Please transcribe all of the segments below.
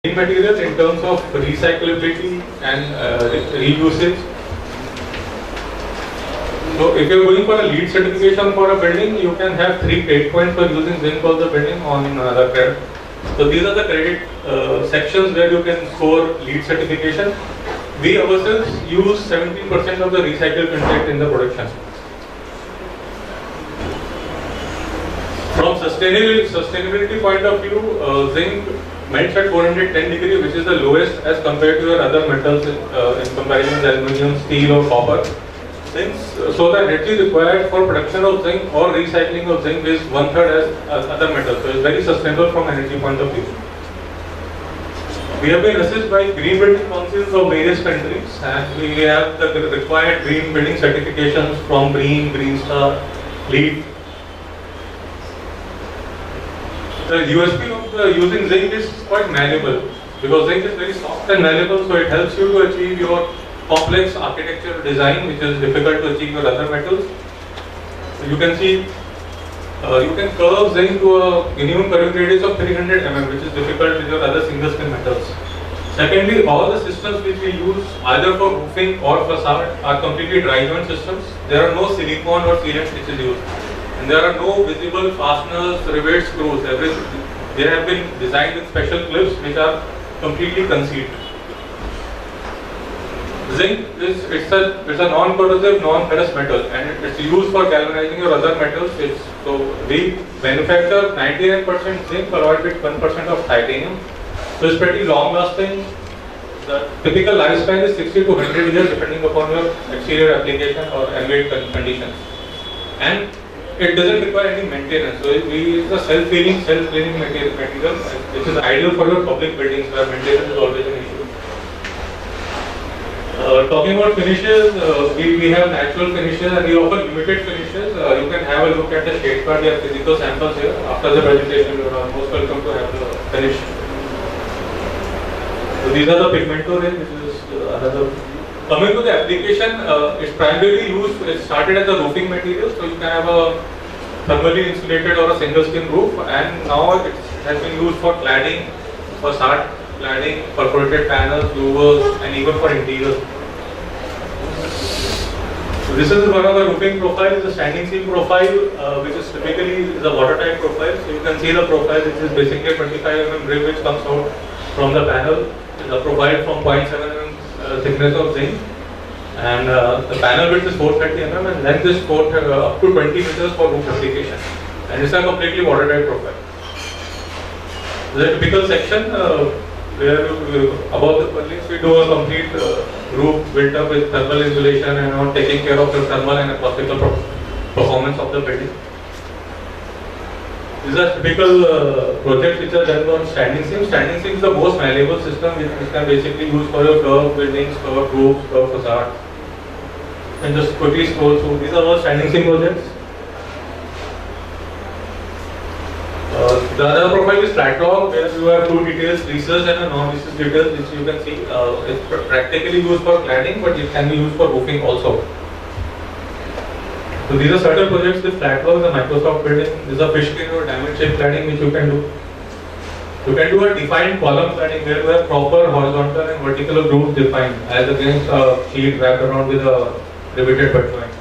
materials in terms of recyclability and reusage. So if you are going for a LEED certification for a building, you can have 3 credit points for using zinc for the building on the credit. So these are the credit sections where you can score LEED certification. We ourselves use 17% of the recycled content in the production. From sustainability point of view, zinc melts at 410 degree, which is the lowest as compared to your other metals in comparison to aluminum, steel or copper. So the energy required for production of zinc or recycling of zinc is 1/3 as other metals. So it's very sustainable from energy point of view. We have been assessed by green building councils of various countries, and we have the required green building certifications from BREEAM, Green Star, LEED. The USP of using zinc is quite malleable, because zinc is very soft and malleable, so it helps you to achieve your complex architectural design, which is difficult to achieve with other metals. So you can see, you can curve zinc to a minimum curving radius of 300 mm, which is difficult with your other single spin metals. Secondly, all the systems which we use either for roofing or facade are completely dry joint systems. There are no silicone or sealant which is used. And there are no visible fasteners, rivets, screws. They have been designed with special clips which are completely concealed. Zinc is a non-corrosive, non-ferrous metal, and it's used for galvanizing your other metals. So we manufacture 99% zinc alloyed with 1% of titanium. So it's pretty long-lasting. The typical lifespan is 60 to 100 years, depending upon your exterior application or ambient conditions. And it doesn't require any maintenance. So it's a self-cleaning material, which is ideal for your public buildings where maintenance is always an issue. Talking about finishes, we have natural finishes and we offer limited finishes. You can have a look at the shade card or physical samples here. After the presentation, you are most welcome to have the finish. So these are the pigmento range, which is another. Coming to the application, it's primarily used, it started as a roofing material, so you can have a thermally insulated or a single skin roof, and now it has been used for cladding, facade cladding, perforated panels, louvers, and even for interiors. So this is one of the roofing profiles, the standing seam profile, which is typically a watertight profile. So you can see the profile, which is basically a 25 mm rib which comes out from the panel. The profile from 0.7 mm thickness of zinc, and the panel width is 430 mm and length is up to 20 meters for roof application, and it's a completely watertight profile. The typical section where above the purlins we do a complete roof built up with thermal insulation and on taking care of the thermal and acoustical performance of the building. These are typical projects which are done on standing seam. Standing seam is the most malleable system which can basically use for your curved buildings, curved roofs, curved facades. And just quickly scroll through. These are all standing seam projects. The other profile is flat rock, where you have two details, recessed and a non-recessed detail, which you can see. It's practically used for cladding, but it can be used for roofing also. So these are certain projects with flat rock, the Microsoft building. This is a fish skin or diamond shaped cladding which you can do. You can do a defined column cladding where you have proper horizontal and vertical grooves defined as against a sheet wrapped around with a riveted butt joint.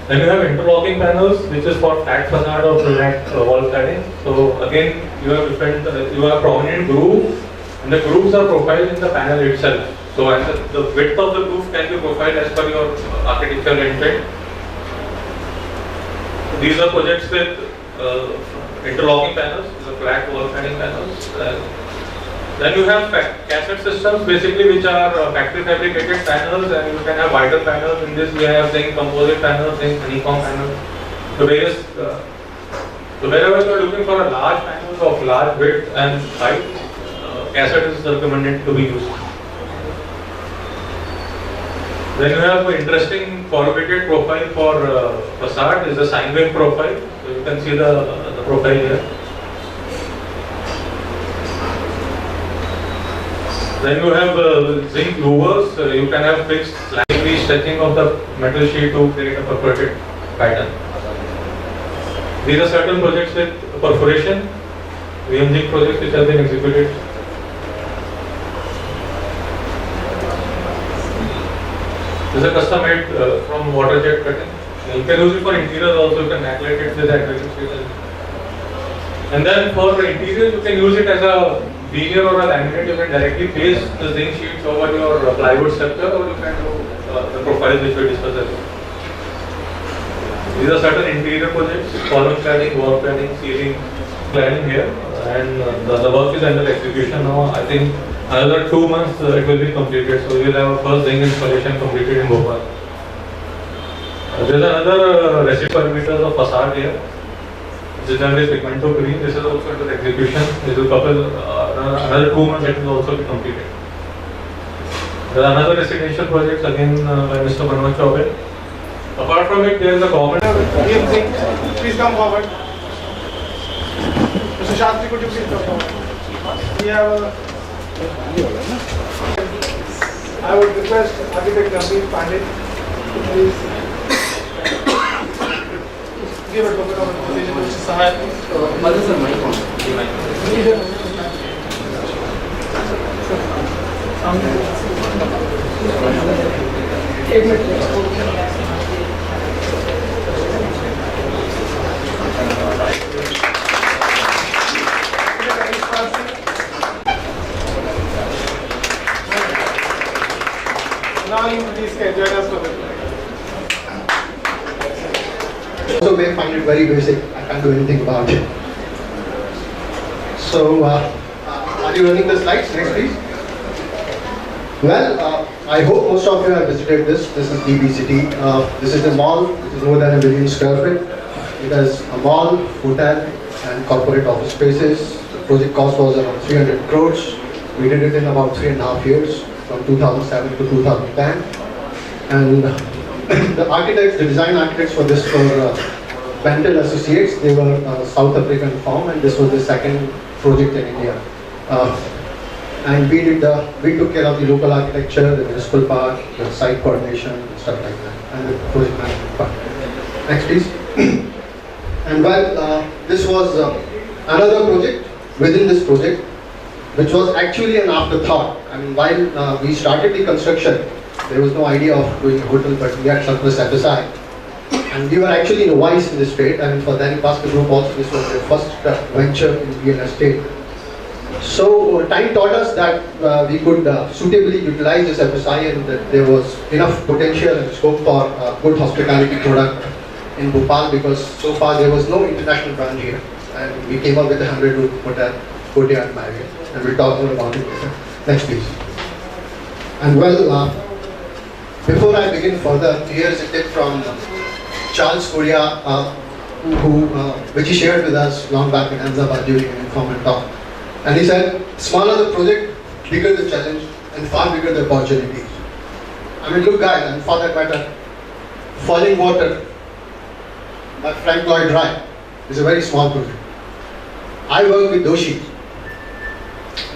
Then you have interlocking panels, which is for flat facade or flat wall cladding. So again, you have prominent groove, and the grooves are profiled in the panel itself. So and the width of the groove can be profiled as per your architectural intent. These are projects with interlocking panels, these are flat wall cladding panels. Then you have cassette systems, basically which are factory fabricated panels, and you can have wider panels. In this we have zinc composite panels, zinc honeycomb panels. So wherever you are looking for a large panels of large width and height, cassette is recommended to be used. Then you have an interesting corrugated profile for facade, is a sine wave profile. So you can see the profile here. Then you have zinc louvers. You can have fixed slightly stretching of the metal sheet to create a perforated pattern. These are certain projects with perforation, VMG projects which have been executed. This is a custom made from water jet cutting. You can use it for interior also. You can backlight it with the acrylic sheet. And then for interior, you can use it as a veneer or a laminate. You can directly place the zinc sheets over your plywood structure, or you can do the profiles which we discussed earlier. These are certain interior projects: column cladding, wall cladding, ceiling cladding here, and the work is under execution now. I think another 2 months it will be completed. So we will have our first zinc installation completed in Bhopal. There is another recipe meters of facade here. This is done with pigmento green. This is also under execution. This will couple another 2 months. It will also be completed. There are another residential projects again by Mr. Manoj Chaubey. Apart from it, there is a government. Please come forward. Mr. Shastri, could you please come forward? We have I would request Architect Naveen Pandit to please give a token of appreciation to Mr. Sahai. Mother sir, mic on. Now you please can join us for the Also may find it very basic. I can't do anything about it. So, are you running the slides? Next, please. Well, I hope most of you have visited this. This is DB City. This is a mall. It is more than 1 million square feet. It has a mall, hotel, and corporate office spaces. The project cost was around 300 crores. We did it in about 3.5 years, from 2007 to 2010. And the architects, the design architects for this were Bentel Associates. They were a South African firm, and this was the second project in India. And we took care of the local architecture, the municipal part, the site coordination, and stuff like that, and the project management part. Next, please. And while this was another project within this project, which was actually an afterthought. I mean, while we started the construction, there was no idea of doing a hotel, but we had surplus FSI. And we were actually in a vice in the state, and for Dainik Bhaskar Group also, this was their first venture in real estate. So time taught us that we could suitably utilize this FSI, and that there was enough potential and scope for good hospitality product in Bhopal, because so far there was no international brand here. And we came up with a 100-room hotel, Courtyard Marriott, and we'll talk more about it later. Next, please. And well, before I begin further, here is a tip from Charles Korea, which he shared with us long back in Ahmedabad during an informal talk. And he said, smaller the project, bigger the challenge, and far bigger the opportunities. I mean, look guys, and for that matter, Falling Water by Frank Lloyd Wright is a very small project. I worked with Doshi.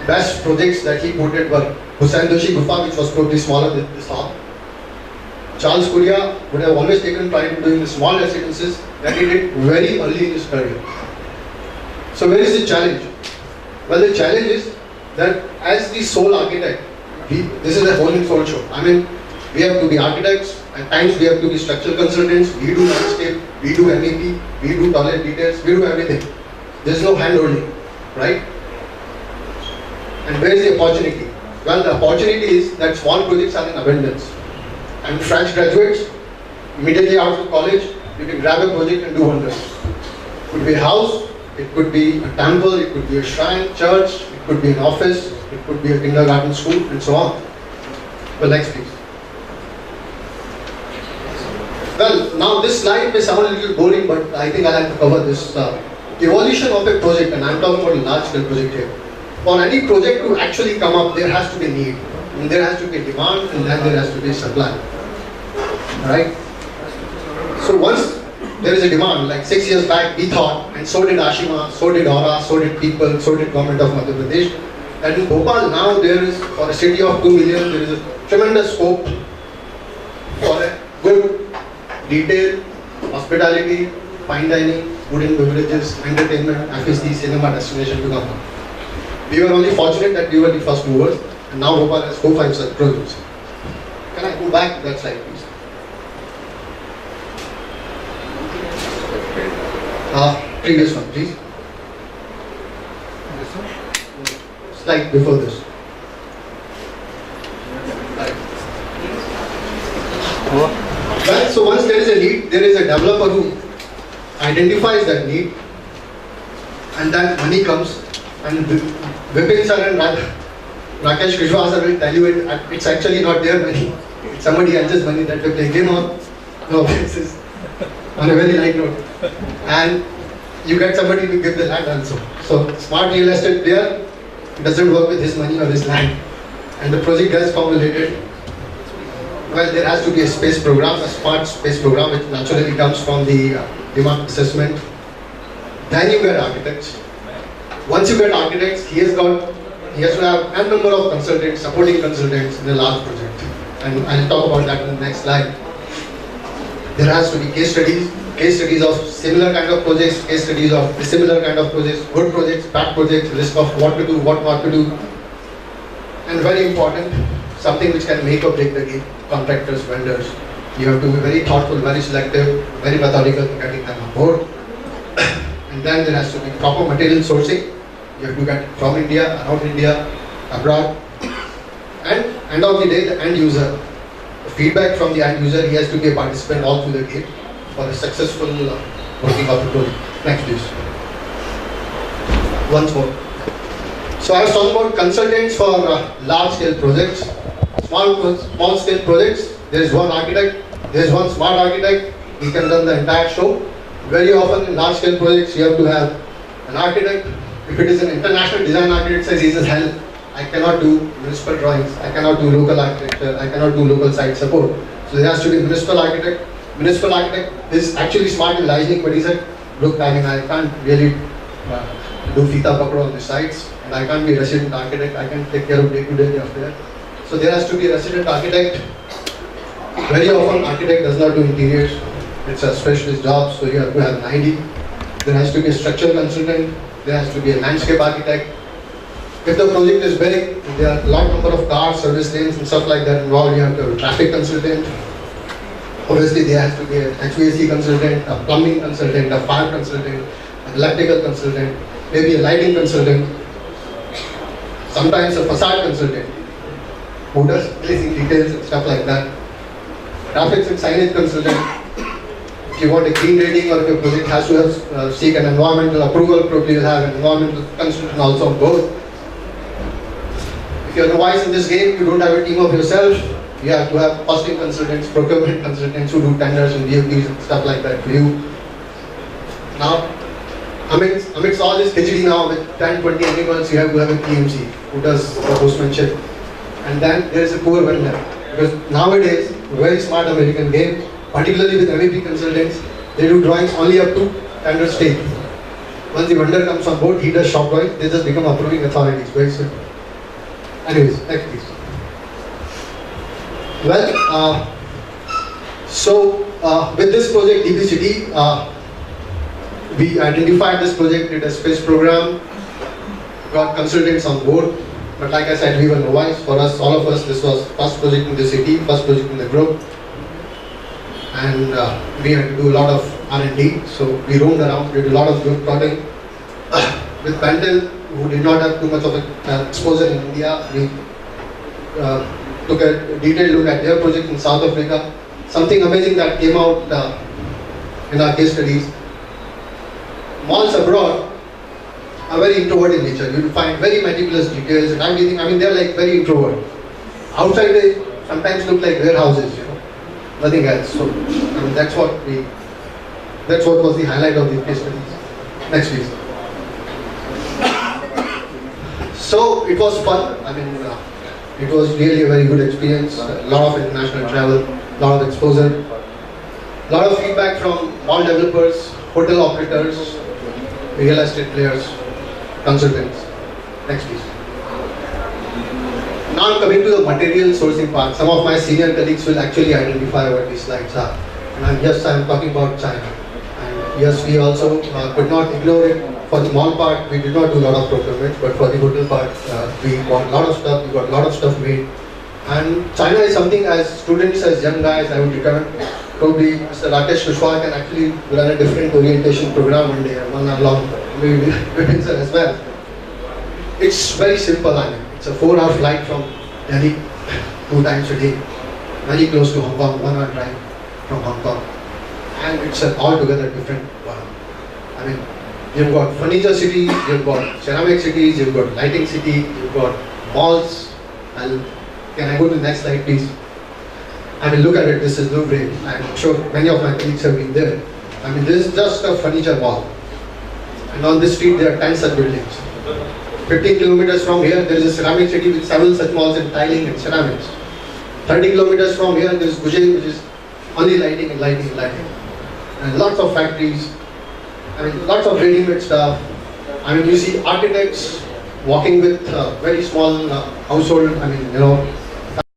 Best projects that he put it were Hussain Doshi Gufa, which was probably smaller than this hall. Charles Korea would have always taken pride in doing the small residences that he did very early in his career. So where is the challenge? Well, the challenge is that as the sole architect, this is a whole and soul show. I mean, we have to be architects, at times we have to be structural consultants, we do landscape, we do MEP, we do toilet details, we do everything. There is no hand holding, right? And where is the opportunity? Well, the opportunity is that small projects are in abundance. And fresh graduates, immediately out of college, you can grab a project and do wonders. It could be a house, it could be a temple, it could be a shrine, church, it could be an office, it could be a kindergarten school, and so on. Well, next please. Well, now this slide may sound a little boring, but I think I like to cover this evolution of a project, and I'm talking about a large scale project here. For any project to actually come up, there has to be need, and there has to be demand, and then there has to be supply. Right? So once there is a demand, like 6 years back we thought, and so did Ashima, so did Aura, so did people, so did government of Madhya Pradesh, that in Bhopal now there is, for a city of 2 million, there is a tremendous scope for a good retail, hospitality, fine dining, food and beverages, entertainment, FSD, cinema destination to come up. We were only fortunate that we were the first movers, and now Bhopal has 4-5 such projects. Can I go back to that slide, please? Previous one, please. Slide before this. Well, so once there is a need, there is a developer who identifies that need, and then money comes, and Vipin sir and Rakesh Vishwas sir will tell you it's actually not their money, it's somebody else's money that we're playing on. No, this is on a very light note. And you get somebody to give the land also. So smart real estate player doesn't work with his money or his land, and the project gets formulated. Well, there has to be a space program, a smart space program, which naturally comes from the demand assessment. Then you get architects. Once you get architects, he has to have a number of consultants, supporting consultants in a large project. And I'll talk about that in the next slide. There has to be case studies of similar kind of projects, case studies of dissimilar kind of projects, good projects, bad projects, list of what to do, what not to do. And very important, something which can make or break the game, contractors, vendors. You have to be very thoughtful, very selective, very methodical in getting them on board. And then there has to be proper material sourcing. You have to get from India, around India, abroad. And end of the day, the end user, the feedback from the end user, he has to be a participant all through the game for a successful working of the project. Next please. Once more. So I was talking about consultants for large scale projects. Small scale projects, there is one architect, there is one smart architect, he can run the entire show. Very often in large scale projects you have to have an architect. If it is an international design architect says, he says, hell, I cannot do municipal drawings, I cannot do local architecture, I cannot do local site support. So there has to be a municipal architect. Municipal architect is actually smart in lighting, but he said, look, I mean, I can't really do fita pakro on the sites, and I can't be a resident architect, I can take care of day-to-day affair. So there has to be a resident architect. Very often architect does not do interiors. It's a specialist job, so you have to have an ID. There has to be a structural consultant. There has to be a landscape architect. If the project is big, there are a lot number of cars, service lanes and stuff like that involved. You have to have a traffic consultant. Obviously there has to be an HVAC consultant, a plumbing consultant, a fire consultant, an electrical consultant, maybe a lighting consultant, sometimes a facade consultant who does placing details and stuff like that. Graphics and signage consultant. If you want a green rating or if your project has to have, seek an environmental approval, probably you'll have an environmental consultant also on board. If you're novice in this game, you don't have a team of yourself, you have to have costing consultants, procurement consultants who do tenders and VFDs and stuff like that for you. Now, amidst all this khichdi now with 10-20 animals, you have to have a PMC who does the postmanship. And then there is a core vendor. Because nowadays, very smart American game, particularly with MEP consultants, they do drawings only up to tender stage. Once the vendor comes on board, he does shop drawings, they just become approving authorities. Very simple. Anyways, next please. Well, with this project DBCT, we identified this project, did a space program, got consultants on board. But like I said, we were novice. For us, all of us, this was first project in the city, first project in the group. And we had to do a lot of R&D. So we roamed around, did a lot of group plotting. With Pentel, who did not have too much of an exposure in India, we took a detailed look at their project in South Africa. Something amazing that came out in our case studies. Malls abroad are very introvert in nature. You will find very meticulous details and everything. I mean, they're like very introvert. Outside they sometimes look like warehouses, you know, nothing else. So, I mean, that's what was the highlight of the case studies. Next please. So, it was fun. I mean, it was really a very good experience. A lot of international travel, a lot of exposure, a lot of feedback from mall developers, hotel operators, real estate players, consultants. Next please. Now coming to the material sourcing part, some of my senior colleagues will actually identify what these slides are. And yes, I am talking about China. And yes, we also could not ignore it. For the mall part, we did not do a lot of procurement, but for the hotel part, we bought a lot of stuff, we got a lot of stuff made. And China is something as students, as young guys, I would recommend. Probably Mr. Rakesh Kushwaha can actually run a different orientation program one day, 1 hour long, maybe Vipin sir as well. It's very simple, I mean, it's a 4-hour flight from Delhi 2 times a day, very close to Hong Kong, 1 hour drive from Hong Kong. And it's an altogether different world. I mean, you've got furniture cities, you've got ceramic cities, you've got lighting city, you've got malls. And can I go to the next slide, please? I mean, look at it, this is Louvre. I'm sure many of my colleagues have been there. I mean, this is just a furniture mall. And on this street, there are 10 such buildings. 15 kilometers from here, there is a ceramic city with several such malls in tiling and ceramics. 30 kilometers from here, there is Gujay, which is only lighting and lighting and lighting. And lots of factories. I mean, lots of ready-made stuff. I mean, you see architects walking with very small household, I mean,